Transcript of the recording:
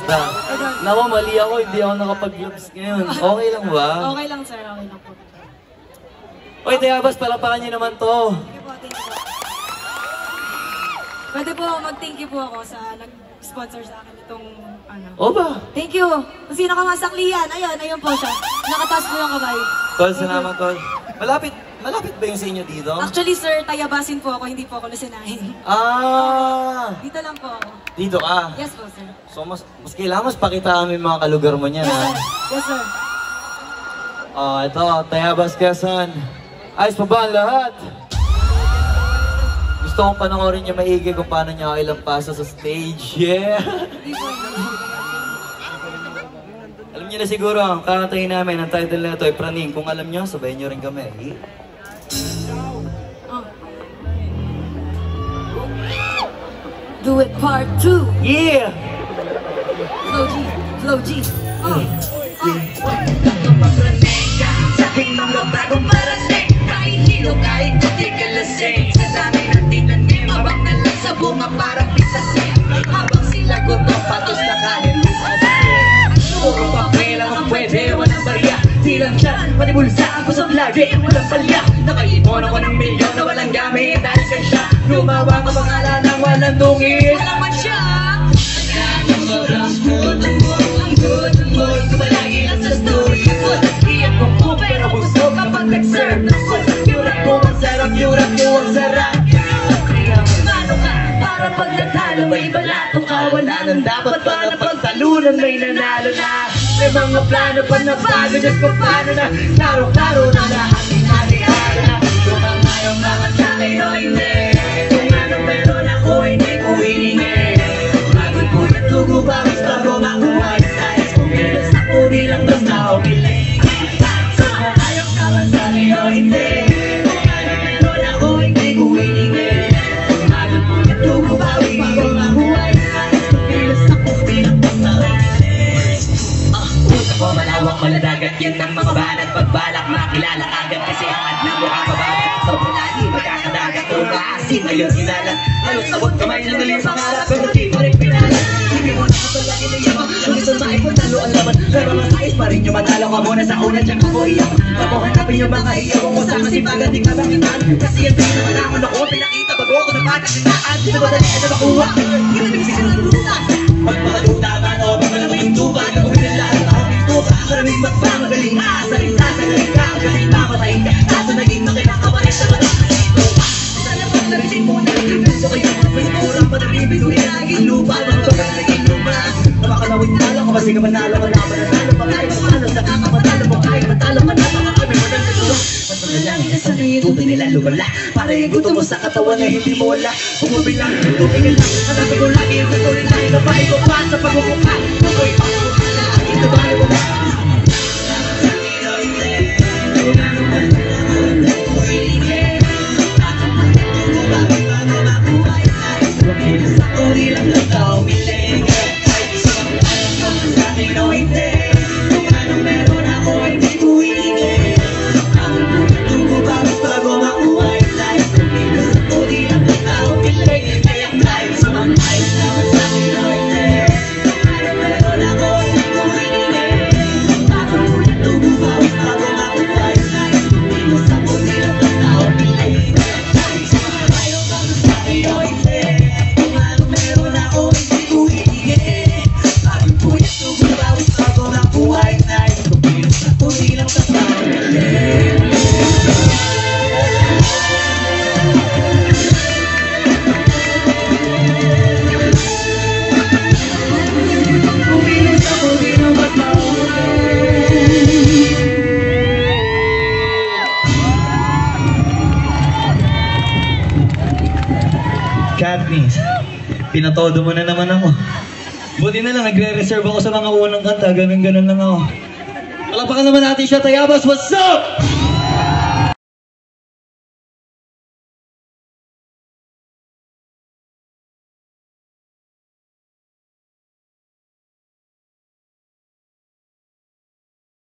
Naku, mali ako. Hindi ako nakapag-gloves ngayon. Okay lang ba? Okay lang, sir. Okay lang po. Oy, Tayabas, palapakan niyo naman to. Thank you po, thank you po. Pwede po mag-thank you po ako sa nag-sponsor sa akin itong ano. O ba? Thank you. Kung sino ka masakliyan, ayun po siya. Nakataas po yung kamay. Tol, salamat, Tol. Malapit ba yung sa inyo dito? Actually, sir, tayabasin po ako, hindi po ako lusinahin. Dito lang po ako. Dito ka? Yes po, sir. So, mas kailangan mas pakita kami mga kalugar mo niyan, Yes, ha? sir. Yes, sir. Ito, Tayabas, Quezon. Ayos pa ba ang lahat? Gusto kong panoorin niyo maigi kung paano niya ako ilampasa sa stage. Yeah! Alam niyo na siguro, ang kakantahin namin, ang title na ito ay Praning. Kung alam niyo, sabayin niyo rin kami. Do it part 2. Yeah! Flow G. Sa'king mga bagong parating, kahit hilo, kahit puti ka lasing. Sa dami ng tinanim, abang na lang sa bunga parang pitasin. Habang sila gutom, patos na kahit lupas. Puro papel ang pwede, walang barya. Silang dyan, pati bulsa ang kusap lagi, walang palya. Nakaipon ako ng milyon na walang gamit. Dahil ka siya, lumawa ang pangalan ng walang tungin. Wala man siya. Ang sobrang good, ang good. Palagi lang sa story ko. Iyak ko pero busog kapag nag-serve ng food. Yurak ko ang sarap, yurak ko ang sarap. Mano ka, para pag natalo may balato ka. Wala nang dapat para pagtalunan may nanalo na. May mga plano pa na bago, Diyos ko paano na. Klaro-klaro na lahat, hati-hati na. Kung ang mayong mga sa'kin o hindi. Kung ano meron ako hindi ko hiningi. Pagod po yung tugo, bawis bago makuha yung size. Kung kilos ako bilang basta o piling. Kung ayaw ka man sa'kin o hindi. Kung ano meron ako hindi ko hiningi. Pagod po yung tugo, bawis bago makuha yung size. Kung kilos ako bilang basta o piling. Ako malawak maladagat yan ng mga banat. Pagbalak makilala agad kasi hangad na mukha mabagat. Sobrang lali magkakadagat o maasin ngayon sinalat. Halos sabot kamay na naling pangarap pero di mo rin pinalat. Hindi mo nakapalagi na yaman. Sumisun maipon talo ang laman. Pero masayos pa rin yung manalo ka muna sa una dyan ako iyak. Ako hanapin yung mga iyak mo sa kasipagan di ka bakitan. Kasi yan din naman ako na ko pinakita bago ako napatakitaan. Dito ba dali na makuha? Ginanag siya ng lutan. Magpakaduta man o magpalaman yung tuba. Gagawin ng lahat ako. Maraming magpamagaling salita sa galika, galing mamatayin ka. Kaso naging makinakabalit sa mga dito. Sana pag narisin mo na nagribenso kayo. Mas murang padaribin o hinaging lupa. Mga bagang naging lupa. Namakalawin talo ka kasi ka manalo ka na mananalo. Pagkain mo paano sa kakamatalo mo. Kahit matalo ka na baka kami mananalo. Mas magalangin na sana yung tubig nila lumala. Para yung gusto mo sa katawan na hindi mo wala. Umubilang yung tubig nila. Hanapin ko lagi yung tuloy na ikapay ko pa sa pagkukupa. Ako'y pagkukupa. Ito ba yung wala? Katniss, pinatodo mo na naman ako. Buti na lang, nagre-reserve ako sa mga unang kanta, ganun-ganun lang ako. Palapakan naman natin siya, Tayabas, what's up?